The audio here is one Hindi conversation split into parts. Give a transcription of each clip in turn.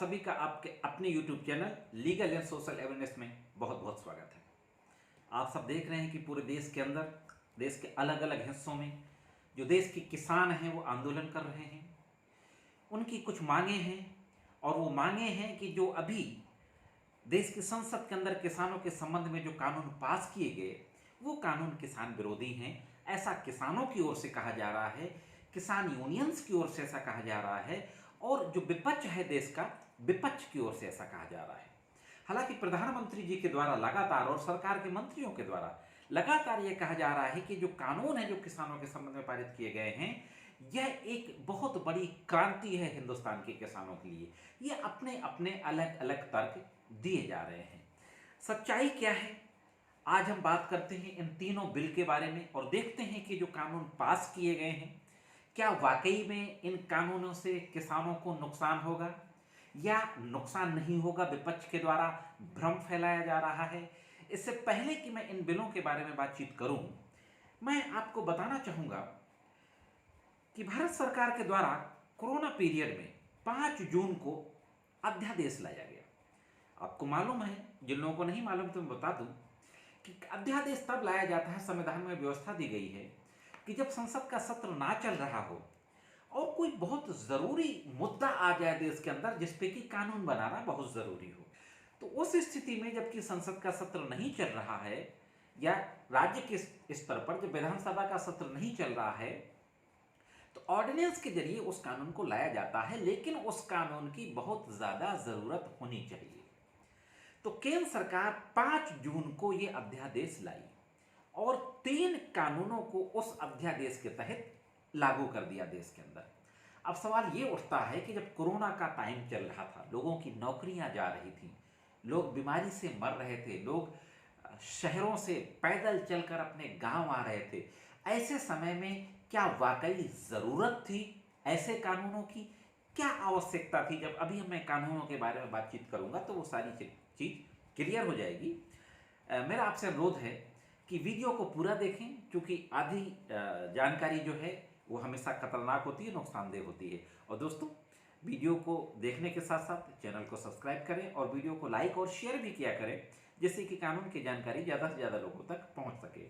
सभी का आपके अपने YouTube channel legal and social awareness में बहुत बहुत स्वागत है। आप सब देख रहे हैं कि पूरे देश के अंदर, देश के अलग अलग हिस्सों में जो देश के किसान हैं वो आंदोलन कर रहे हैं। उनकी कुछ मांगे हैं और वो मांगे हैं कि जो अभी देश की संसद के अंदर किसानों के संबंध में जो कानून पास किए गए वो कानून किसान विरोधी हैं, ऐसा किसानों की ओर से कहा जा रहा है, किसान यूनियंस की ओर से ऐसा कहा जा रहा है और जो विपक्ष है देश का, विपक्ष की ओर से ऐसा कहा जा रहा है। हालांकि प्रधानमंत्री जी के द्वारा लगातार और सरकार के मंत्रियों के द्वारा लगातार यह कहा जा रहा है कि जो कानून है जो किसानों के संबंध में पारित किए गए हैं यह एक बहुत बड़ी क्रांति है हिंदुस्तान के किसानों के लिए। ये अपने अपने अलग अलग तर्क दिए जा रहे हैं। सच्चाई क्या है, आज हम बात करते हैं इन तीनों बिल के बारे में और देखते हैं कि जो कानून पास किए गए हैं क्या वाकई में इन कानूनों से किसानों को नुकसान होगा या नुकसान नहीं होगा, विपक्ष के द्वारा भ्रम फैलाया जा रहा है। इससे पहले कि मैं इन बिलों के बारे में बातचीत करूं, मैं आपको बताना चाहूंगा कि भारत सरकार के द्वारा कोरोना पीरियड में 5 जून को अध्यादेश लाया गया। आपको मालूम है, जिन लोगों को नहीं मालूम तो मैं बता दूं कि अध्यादेश तब लाया जाता है, संविधान में व्यवस्था दी गई है कि जब संसद का सत्र ना चल रहा हो और कोई बहुत ज़रूरी मुद्दा आ जाए देश के अंदर जिस पे कि कानून बनाना बहुत ज़रूरी हो, तो उस स्थिति में जबकि संसद का सत्र नहीं चल रहा है या राज्य के स्तर पर जब विधानसभा का सत्र नहीं चल रहा है तो ऑर्डिनेंस के जरिए उस कानून को लाया जाता है, लेकिन उस कानून की बहुत ज़्यादा ज़रूरत होनी चाहिए। तो केंद्र सरकार 5 जून को ये अध्यादेश लाई और 3 कानूनों को उस अध्यादेश के तहत लागू कर दिया देश के अंदर। अब सवाल ये उठता है कि जब कोरोना का टाइम चल रहा था, लोगों की नौकरियां जा रही थी, लोग बीमारी से मर रहे थे, लोग शहरों से पैदल चलकर अपने गांव आ रहे थे, ऐसे समय में क्या वाकई ज़रूरत थी ऐसे कानूनों की? क्या आवश्यकता थी? जब अभी मैं कानूनों के बारे में बातचीत करूंगा तो वो सारी चीज़ क्लियर हो जाएगी। मेरा आपसे अनुरोध है कि वीडियो को पूरा देखें, क्योंकि आधी जानकारी जो है वो हमेशा खतरनाक होती है, नुकसानदेह होती है। और दोस्तों, वीडियो को देखने के साथ साथ चैनल को सब्सक्राइब करें और वीडियो को लाइक और शेयर भी किया करें, जिससे कि कानून की जानकारी ज़्यादा से ज़्यादा लोगों तक पहुंच सके।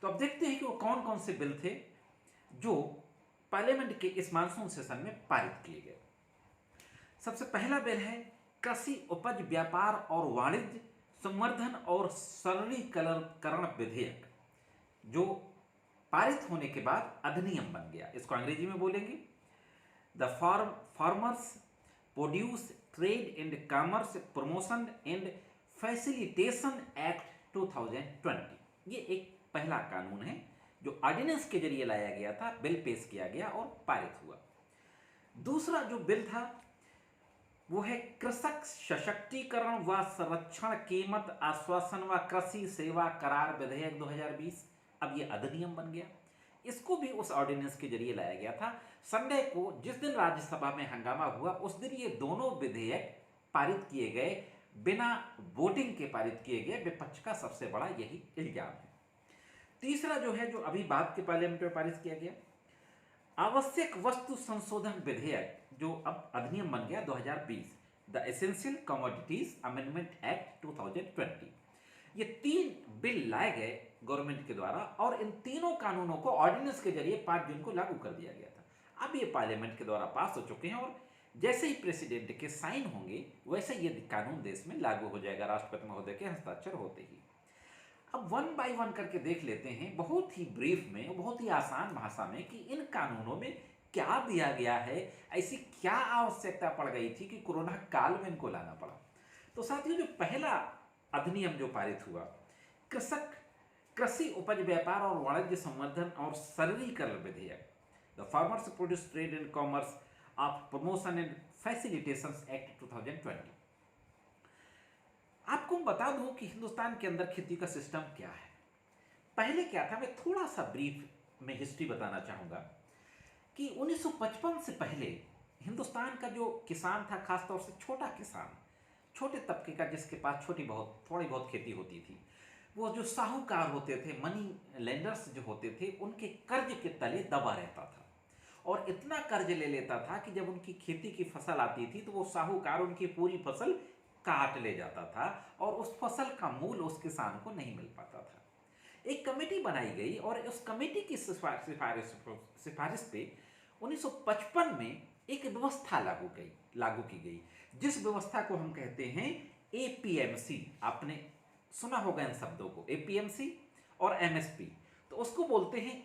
तो अब देखते हैं कि वो कौन कौन से बिल थे जो पार्लियामेंट के इस मानसून सेशन में पारित किए गए। सबसे पहला बिल है कृषि उपज व्यापार और वाणिज्य संवर्धन और सरलीकरण विधेयक, जो पारित होने के बाद अधिनियम बन गया। इसको अंग्रेजी में बोलेंगे the farmers produce trade and commerce promotion and facilitation act 2020। ये एक पहला कानून है जो ऑर्डिनेंस के जरिए लाया गया था, बिल पेश किया गया और पारित हुआ। दूसरा जो बिल था वो है कृषक सशक्तिकरण व संरक्षण कीमत आश्वासन व कृषि सेवा करार विधेयक 2020। अब ये अधिनियम बन गया। इसको भी उस ऑर्डिनेंस के जरिए लाया गया था। संडे को जिस दिन राज्यसभा में हंगामा हुआ उस दिन ये दोनों विधेयक पारित किए गए, बिना वोटिंग के पारित किए गए। विपक्ष का सबसे बड़ा यही इल्जाम है। तीसरा जो है, जो अभी बात के पार्लियामेंट में पारित किया गया, आवश्यक वस्तु संशोधन विधेयक, जो अब अधिनियम बन गया 2020, the essential commodities amendment act 2020। ये 3 बिल लाए गए गवर्नमेंट के द्वारा और इन तीनों कानूनों को ऑर्डिनेंस के जरिए 5 जून को लागू कर दिया गया था। अब ये पार्लियामेंट के द्वारा पास हो चुके हैं और जैसे ही प्रेसिडेंट के साइन होंगे वैसे ये कानून देश में लागू हो जाएगा, राष्ट्रपति महोदय के हस्ताक्षर होते ही। अब 1 बाय 1 करके देख लेते हैं, बहुत ही ब्रीफ में, बहुत ही आसान भाषा में, कि इन कानूनों में क्या दिया गया है, ऐसी क्या आवश्यकता पड़ गई थी कि कोरोना काल में इनको लाना पड़ा। तो साथियों, जो पहला अधिनियम जो पारित हुआ, कृषि उपज व्यापार और वाणिज्य संवर्धन और सरलीकरण विधेयक, the farmers produce trade and commerce of promotion and facilitation act 2020। आपको बता दूं कि हिंदुस्तान के अंदर खेती का सिस्टम क्या है। पहले क्या था, मैं थोड़ा सा ब्रीफ में हिस्ट्री बताना चाहूँगा कि 1955 से पहले हिंदुस्तान का जो किसान था, खासतौर से छोटा किसान, छोटे तबके का, जिसके पास थोड़ी बहुत खेती होती थी, वो जो साहूकार होते थे, मनी लेंडर्स जो होते थे, उनके कर्ज के तले दबा रहता था। और इतना कर्ज ले लेता था कि जब उनकी खेती की फसल आती थी तो वो साहूकार उनकी पूरी फसल काट ले जाता था और उस फसल का मूल उस किसान को नहीं मिल पाता था। एक कमेटी बनाई गई और उस कमेटी की सिफारिश पे 1955 में एक व्यवस्था लागू की गई, जिस व्यवस्था को हम कहते हैं एपीएमसी। आपने सुना होगा इन शब्दों को, एपीएमसी और एमएसपी। तो उसको बोलते हैं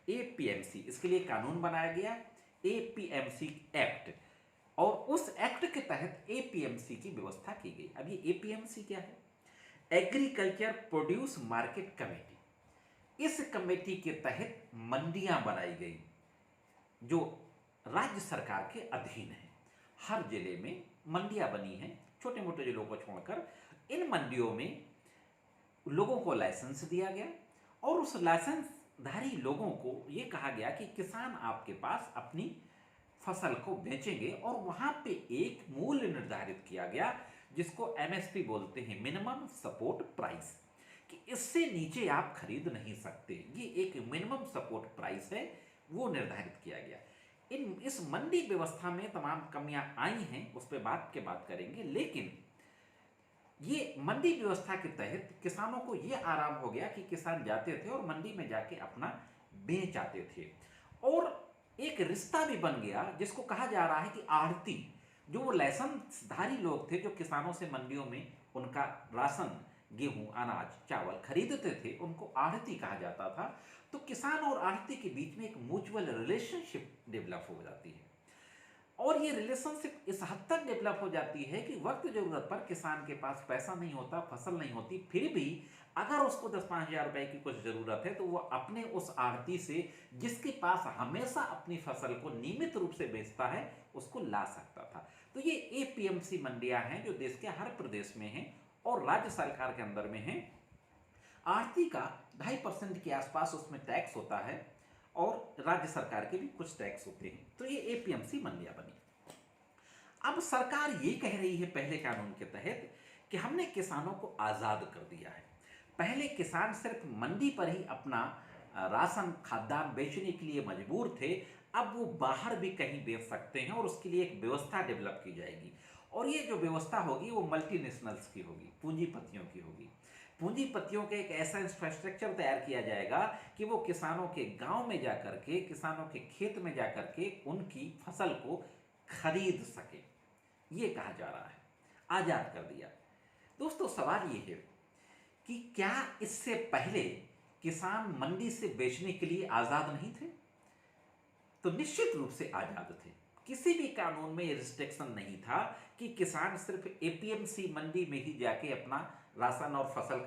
एपीएमसी। इसके लिए कानून बनाया गया, एपीएमसी एक्ट, और उस एक्ट के तहत एपीएमसी की व्यवस्था की गई। अब ये एपीएमसी क्या है? Agriculture produce market committee. इस कमेटी के तहत मंडियां बनाई गई जो राज्य सरकार के अधीन है। हर जिले में मंडियां बनी हैं, छोटे मोटे जिलों को छोड़कर। इन मंडियों में लोगों को लाइसेंस दिया गया और उस लाइसेंसधारी लोगों को ये कहा गया कि किसान आपके पास अपनी फसल को बेचेंगे, और वहां पे एक मूल्य निर्धारित किया गया जिसको एमएसपी बोलते हैं, मिनिमम सपोर्ट प्राइस, कि इससे नीचे आप खरीद नहीं सकते। ये एक मिनिमम सपोर्ट प्राइस है, वो निर्धारित किया गया। इस मंडी व्यवस्था में तमाम कमियां आई हैं, उस पर बात करेंगे। लेकिन ये मंडी व्यवस्था के तहत किसानों को ये आराम हो गया कि किसान जाते थे और मंडी में जाके अपना बेच आते थे, और एक रिश्ता भी बन गया जिसको कहा जा रहा है कि आढ़ती, जो वो लाइसेंसधारी लोग थे जो किसानों से मंडियों में उनका राशन, गेहूं, अनाज, चावल खरीदते थे, उनको आढ़ती कहा जाता था। तो किसान और आढ़ती के बीच में एक म्यूचुअल रिलेशनशिप डेवलप हो जाती है, और ये रिलेशनशिप इस हद तक डेवलप हो जाती है कि वक्त जरूरत पर किसान के पास पैसा नहीं होता, फसल नहीं होती, फिर भी अगर उसको 10-5 हज़ार रुपए की कुछ ज़रूरत है तो वो अपने उस आढ़ती से, जिसके पास हमेशा अपनी फसल को नियमित रूप से बेचता है, उसको ला सकता था। तो ये एपीएमसी मंडियां हैं जो देश के हर प्रदेश में हैं और राज्य सरकार के अंदर में हैं। आढ़ती का 2.5% के आसपास उसमें टैक्स होता है और राज्य सरकार के भी कुछ टैक्स होते हैं। तो ये एपीएमसी मंडियां बनी। अब सरकार ये कह रही है पहले कानून के तहत कि हमने किसानों को आज़ाद कर दिया है। पहले किसान सिर्फ मंडी पर ही अपना राशन, खाद्यान्न बेचने के लिए मजबूर थे, अब वो बाहर भी कहीं बेच सकते हैं, और उसके लिए एक व्यवस्था डेवलप की जाएगी। और ये जो व्यवस्था होगी वो मल्टीनेशनल्स की होगी, पूंजीपतियों की होगी। पूंजीपतियों के एक ऐसा इंफ्रास्ट्रक्चर तैयार किया जाएगा कि वो किसानों के गांव में जाकर के, किसानों के खेत में जाकर के उनकी फसल को खरीद सके। ये कहा जा रहा है, आज़ाद कर दिया। दोस्तों, सवाल ये है कि क्या इससे पहले किसान मंडी से बेचने के लिए आज़ाद नहीं थे? तो निश्चित रूप से आज़ाद थे। किसी भी कानून में ये रिस्ट्रिक्शन नहीं था कि किसान सिर्फ एपीएमसी मंडी में ही जाके अपना राशन और फसल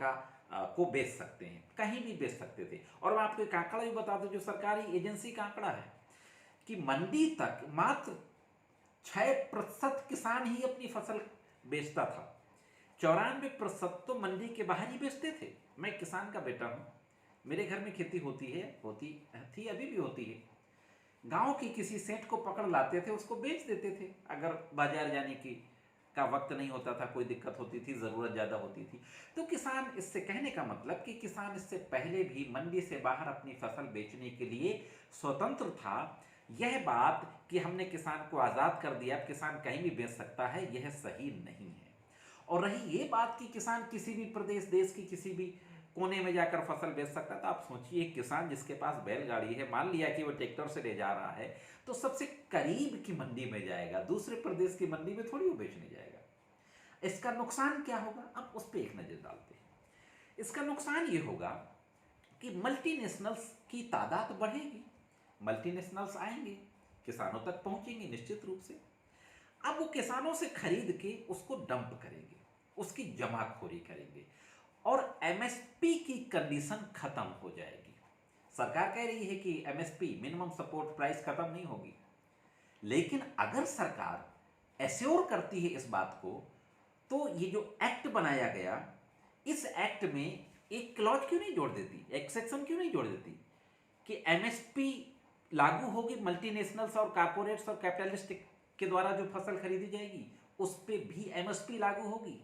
को बेच सकते हैं, कहीं भी बेच सकते थे। और मैं आपको एक आंकड़ा भी बता दूं, जो सरकारी एजेंसी का आंकड़ा है, कि मंडी तक मात्र 6% किसान ही अपनी फसल बेचता था, 94% तो मंडी के बाहर ही बेचते थे। मैं किसान का बेटा हूँ, मेरे घर में खेती होती थी, अभी भी होती है। गांव की किसी सेठ को पकड़ लाते थे, उसको बेच देते थे। अगर बाजार जाने की का वक्त नहीं होता था, कोई दिक्कत होती थी, ज़रूरत ज़्यादा होती थी, तो किसान, इससे कहने का मतलब कि किसान इससे पहले भी मंडी से बाहर अपनी फसल बेचने के लिए स्वतंत्र था। यह बात कि हमने किसान को आज़ाद कर दिया, अब किसान कहीं भी बेच सकता है, यह सही नहीं है। और रही ये बात कि किसान किसी भी प्रदेश, देश की किसी भी कोने में जाकर फसल बेच सकता था, आप सोचिए, किसान जिसके पास बैलगाड़ी है, मान लिया कि वो ट्रैक्टर से ले जा रहा है, तो सबसे करीब की मंडी में जाएगा, दूसरे प्रदेश की मंडी में थोड़ी वो बेचने जाएगा। इसका नुकसान क्या होगा? अब उस पर एक नज़र डालते हैं। इसका नुकसान ये होगा कि मल्टीनेशनल्स की तादाद बढ़ेगी, मल्टीनेशनल्स आएंगे, किसानों तक पहुंचेंगे निश्चित रूप से। अब वो किसानों से खरीद के उसको डंप करेंगे, उसकी जमाखोरी करेंगे, और एमएसपी की कंडीशन खत्म हो जाएगी। सरकार कह रही है कि एमएसपी, मिनिमम सपोर्ट प्राइस, खत्म नहीं होगी, लेकिन अगर सरकार एश्योर करती है इस बात को, तो ये जो एक्ट बनाया गया, इस एक्ट में एक क्लॉज क्यों नहीं जोड़ देती, एक सेक्शन क्यों नहीं जोड़ देती कि एमएसपी लागू होगी मल्टीनेशनल्स और कॉर्पोरेट्स और कैपिटलिस्ट के द्वारा जो फसल खरीदी जाएगी उस पर भी एमएसपी लागू होगी।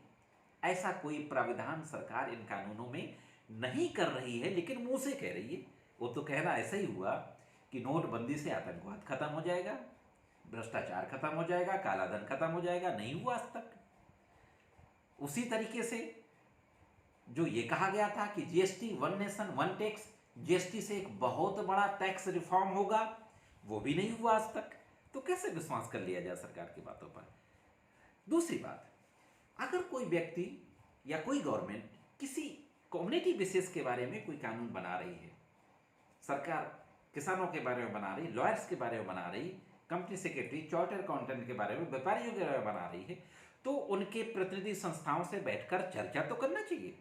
ऐसा कोई प्राविधान सरकार इन कानूनों में नहीं कर रही है, लेकिन मुंह से कह रही है। वो तो कहना ऐसा ही हुआ कि नोटबंदी से आतंकवाद खत्म हो जाएगा, भ्रष्टाचार खत्म हो जाएगा, काला धन खत्म हो जाएगा, नहीं हुआ आज तक। उसी तरीके से जो ये कहा गया था कि GST one nation one tax, GST से एक बहुत बड़ा टैक्स रिफॉर्म होगा, वो भी नहीं हुआ आज तक। तो कैसे विश्वास कर लिया जाए सरकार की बातों पर। दूसरी बात, अगर कोई व्यक्ति या कोई गवर्नमेंट किसी कम्युनिटी विशेष के बारे में कोई कानून बना रही है, सरकार किसानों के बारे में बना रही, लॉयर्स के बारे में बना रही, कंपनी सेक्रेटरी, चार्टर अकाउंटेंट के बारे में, व्यापारियों के बारे में बना रही है, तो उनके प्रतिनिधि संस्थाओं से बैठकर चर्चा तो करना चाहिए।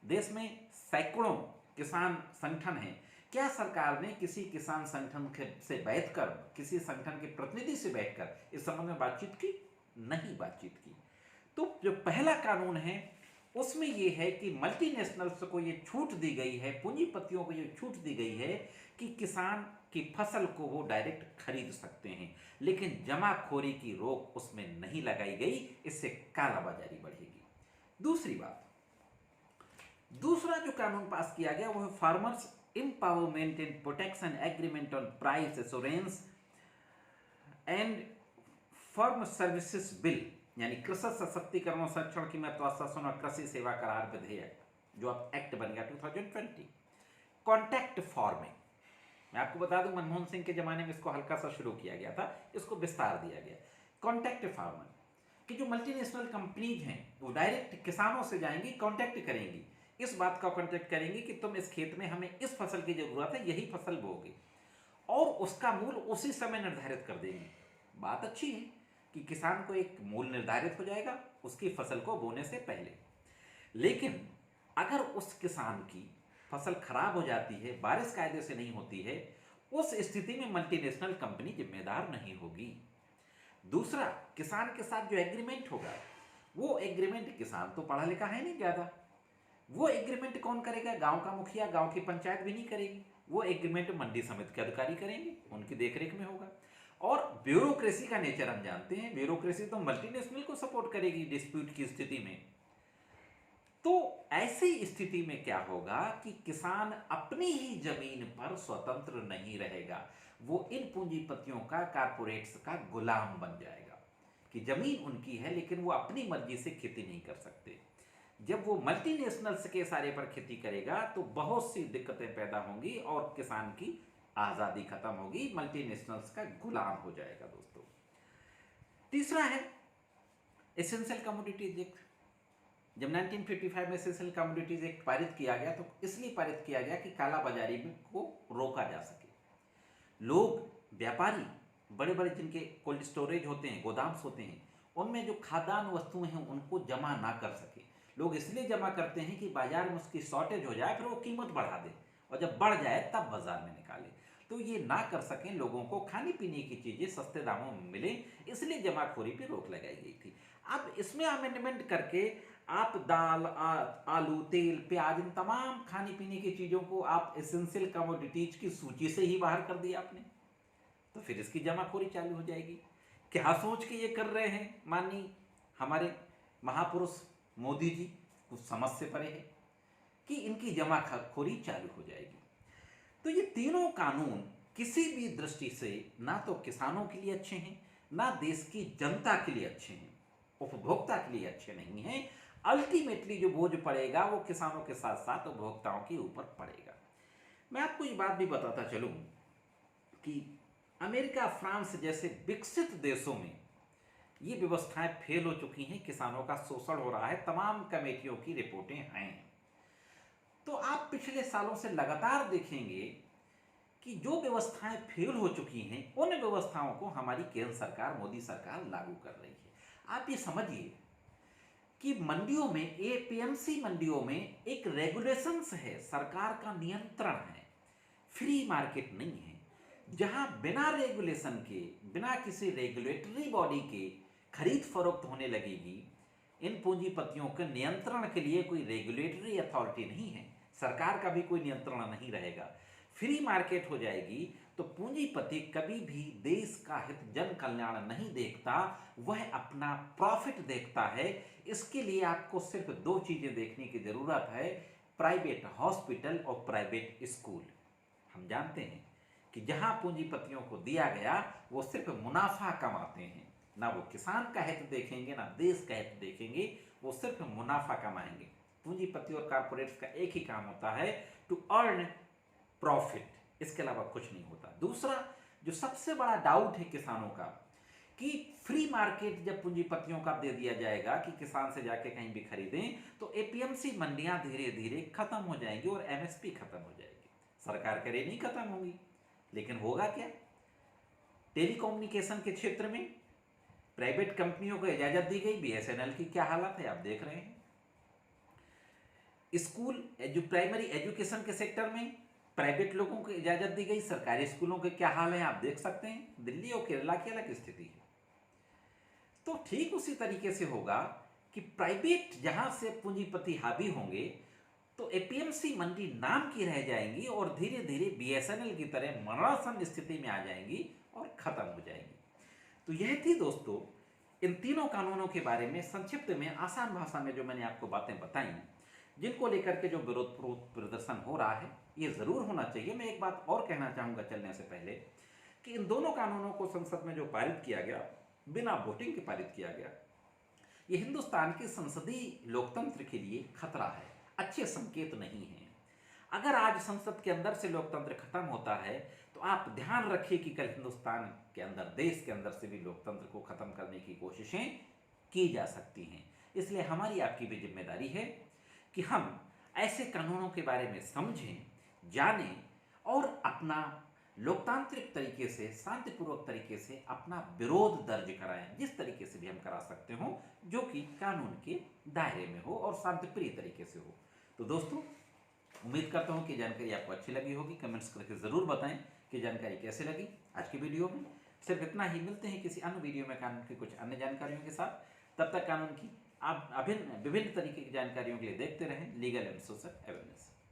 देश में सैकड़ों किसान संगठन हैं, क्या सरकार ने किसी किसान संगठन से बैठकर, किसी संगठन के प्रतिनिधि से बैठकर इस संबंध में बातचीत की? नहीं बातचीत की। तो जो पहला कानून है उसमें यह है कि मल्टीनेशनल्स को ये छूट दी गई है, पूंजीपतियों को ये छूट दी गई है कि किसान की फसल को वो डायरेक्ट खरीद सकते हैं, लेकिन जमाखोरी की रोक उसमें नहीं लगाई गई, इससे कालाबाजारी बढ़ेगी। दूसरी बात, दूसरा जो कानून पास किया गया वो है farmers empowerment and protection agreement on price assurance and firm services bill, यानी कृषि सशक्तिकरण और संरक्षण की महत्वाकांक्षी और कृषि सेवा करार विधेयक, जो अब एक्ट बन गया 2020। कॉन्ट्रैक्ट फार्मिंग, मैं आपको बता दूं मनमोहन सिंह के जमाने में इसको हल्का सा शुरू किया गया था, इसको विस्तार दिया गया। कॉन्ट्रैक्ट फार्मर कि जो मल्टीनेशनल कंपनीज हैं वो डायरेक्ट किसानों से जाएंगी, कॉन्ट्रैक्ट करेंगी, इस बात का कॉन्ट्रैक्ट करेंगी कि तुम इस खेत में हमें इस फसल की जरूरत है, यही फसल बोगे, और उसका मूल्य उसी समय निर्धारित कर देंगे। बात अच्छी है कि किसान को एक मूल्य निर्धारित हो जाएगा उसकी फसल को बोने से पहले, लेकिन अगर उस किसान की फसल खराब हो जाती है, बारिश कायदे से नहीं होती है, उस स्थिति में मल्टीनेशनल कंपनी जिम्मेदार नहीं होगी। दूसरा, किसान के साथ जो एग्रीमेंट होगा वो एग्रीमेंट, किसान तो पढ़ा लिखा है नहीं ज़्यादा, वो एग्रीमेंट कौन करेगा? गांव का मुखिया, गांव की पंचायत भी नहीं करेगी, वो एग्रीमेंट मंडी समिति के अधिकारी करेंगे, उनकी देखरेख में होगा। और ब्यूरोक्रेसी का नेचर हम जानते हैं, ब्यूरोक्रेसी तो मल्टीनेशनल को सपोर्ट करेगी डिस्प्यूट की स्थिति में। तो ऐसी स्थिति में क्या होगा कि किसान अपनी ही जमीन पर स्वतंत्र नहीं रहेगा, वो इन पूंजीपतियों का, कारपोरेट्स का गुलाम बन जाएगा कि जमीन उनकी है लेकिन वो अपनी मर्जी से खेती नहीं कर सकते। जब वो मल्टीनेशनल्स के सारे पर खेती करेगा तो बहुत सी दिक्कतें पैदा होंगी और किसान की आज़ादी खत्म होगी, मल्टीनेशनल्स का गुलाम हो जाएगा दोस्तों। तीसरा है एसेंशियल कमोडिटीज एक्ट। जब 1955 में एसेंशियल कमोडिटीज एक्ट पारित किया गया तो इसलिए पारित किया गया कि काला बाजारी को रोका जा सके। लोग, व्यापारी, बड़े बड़े जिनके कोल्ड स्टोरेज होते हैं, गोदाम्स होते हैं, उनमें जो खाद्यान्न वस्तुएं हैं उनको जमा ना कर सके। लोग इसलिए जमा करते हैं कि बाजार में उसकी शॉर्टेज हो जाए, फिर वो कीमत बढ़ा दे और जब बढ़ जाए तब बाजार में निकाले। तो ये ना कर सकें, लोगों को खाने पीने की चीज़ें सस्ते दामों में मिले, इसलिए जमाखोरी पर रोक लगाई गई थी। अब इसमें अमेंडमेंट करके आप दाल, आलू, तेल, प्याज, इन तमाम खाने पीने की चीज़ों को आप एसेंशियल कमोडिटीज की सूची से ही बाहर कर दिया आपने, तो फिर इसकी जमाखोरी चालू हो जाएगी। क्या सोच के ये कर रहे हैं माननीय हमारे महापुरुष मोदी जी? कुछ समझ से परे है कि इनकी जमाखोरी चालू हो जाएगी। तो ये तीनों कानून किसी भी दृष्टि से ना तो किसानों के लिए अच्छे हैं, ना देश की जनता के लिए अच्छे हैं, उपभोक्ता के लिए अच्छे नहीं हैं। अल्टीमेटली जो बोझ पड़ेगा वो किसानों के साथ साथ उपभोक्ताओं के ऊपर पड़ेगा। मैं आपको ये बात भी बताता चलूं कि अमेरिका, फ्रांस जैसे विकसित देशों में ये व्यवस्थाएं फेल हो चुकी हैं, किसानों का शोषण हो रहा है, तमाम कमेटियों की रिपोर्टें हैं। तो आप पिछले सालों से लगातार देखेंगे कि जो व्यवस्थाएं फेल हो चुकी हैं उन व्यवस्थाओं को हमारी केंद्र सरकार, मोदी सरकार लागू कर रही है। आप ये समझिए कि मंडियों में, एपीएमसी मंडियों में एक रेगुलेशंस है, सरकार का नियंत्रण है, फ्री मार्केट नहीं है, जहां बिना रेगुलेशन के, बिना किसी रेगुलेटरी बॉडी के खरीद फरोख्त होने लगेगी। इन पूंजीपतियों के नियंत्रण के लिए कोई रेगुलेटरी अथॉरिटी नहीं है, सरकार का भी कोई नियंत्रण नहीं रहेगा, फ्री मार्केट हो जाएगी, तो पूंजीपति कभी भी देश का हित, जन कल्याण नहीं देखता, वह अपना प्रॉफिट देखता है। इसके लिए आपको सिर्फ दो चीज़ें देखने की ज़रूरत है, प्राइवेट हॉस्पिटल और प्राइवेट स्कूल। हम जानते हैं कि जहां पूंजीपतियों को दिया गया वो सिर्फ मुनाफा कमाते हैं, ना वो किसान का हित देखेंगे ना देश का हित देखेंगे, वो सिर्फ मुनाफा कमाएंगे। पूंजीपति और कारपोरेट्स का एक ही काम होता है, टू अर्न प्रॉफिट, इसके अलावा कुछ नहीं होता। दूसरा जो सबसे बड़ा डाउट है किसानों का, कि फ्री मार्केट जब पूंजीपतियों का दे दिया जाएगा कि किसान से जाके कहीं भी खरीदें, तो एपीएमसी मंडियां धीरे धीरे खत्म हो जाएंगी और एमएसपी खत्म हो जाएगी। सरकार करे नहीं खत्म होंगी, लेकिन होगा क्या? टेलीकम्युनिकेशन के क्षेत्र में प्राइवेट कंपनियों को इजाजत दी गई, बीएसएनएल की क्या हालत है आप देख रहे हैं। स्कूल जो प्राइमरी एजुकेशन के सेक्टर में प्राइवेट लोगों को इजाजत दी गई, सरकारी स्कूलों के क्या हाल है आप देख सकते हैं। दिल्ली और केरला की अलग स्थिति है। तो ठीक उसी तरीके से होगा कि प्राइवेट जहां से पूंजीपति हावी होंगे तो एपीएमसी मंडी नाम की रह जाएंगी और धीरे धीरे बीएसएनएल की तरह मरणासन स्थिति में आ जाएंगी और खत्म हो जाएंगी। तो यह थी दोस्तों इन तीनों कानूनों के बारे में संक्षिप्त में आसान भाषा में जो मैंने आपको बातें बताई, जिनको लेकर के जो विरोध प्रदर्शन हो रहा है ये जरूर होना चाहिए। मैं एक बात और कहना चाहूंगा चलने से पहले कि इन दोनों कानूनों को संसद में जो पारित किया गया, बिना वोटिंग के पारित किया गया, ये हिंदुस्तान के संसदीय लोकतंत्र के लिए खतरा है, अच्छे संकेत नहीं है। अगर आज संसद के अंदर से लोकतंत्र खत्म होता है तो आप ध्यान रखिए कि कल हिंदुस्तान के अंदर, देश के अंदर से भी लोकतंत्र को खत्म करने की कोशिशें की जा सकती हैं। इसलिए हमारी आपकी भी जिम्मेदारी है कि हम ऐसे कानूनों के बारे में समझें, जानें और अपना लोकतांत्रिक तरीके से, शांतिपूर्वक तरीके से अपना विरोध दर्ज कराएं, जिस तरीके से भी हम करा सकते हो, जो कि कानून के दायरे में हो और शांतिप्रिय तरीके से हो। तो दोस्तों उम्मीद करता हूं कि जानकारी आपको अच्छी लगी होगी। कमेंट्स करके ज़रूर बताएं कि जानकारी कैसे लगी आज की वीडियो में। सिर्फ इतना ही, मिलते हैं किसी अन्य वीडियो में कानून की कुछ अन्य जानकारियों के साथ। तब तक कानून की आप विभिन्न तरीके की जानकारियों के लिए देखते रहें लीगल एंड सोशल अवेयरनेस।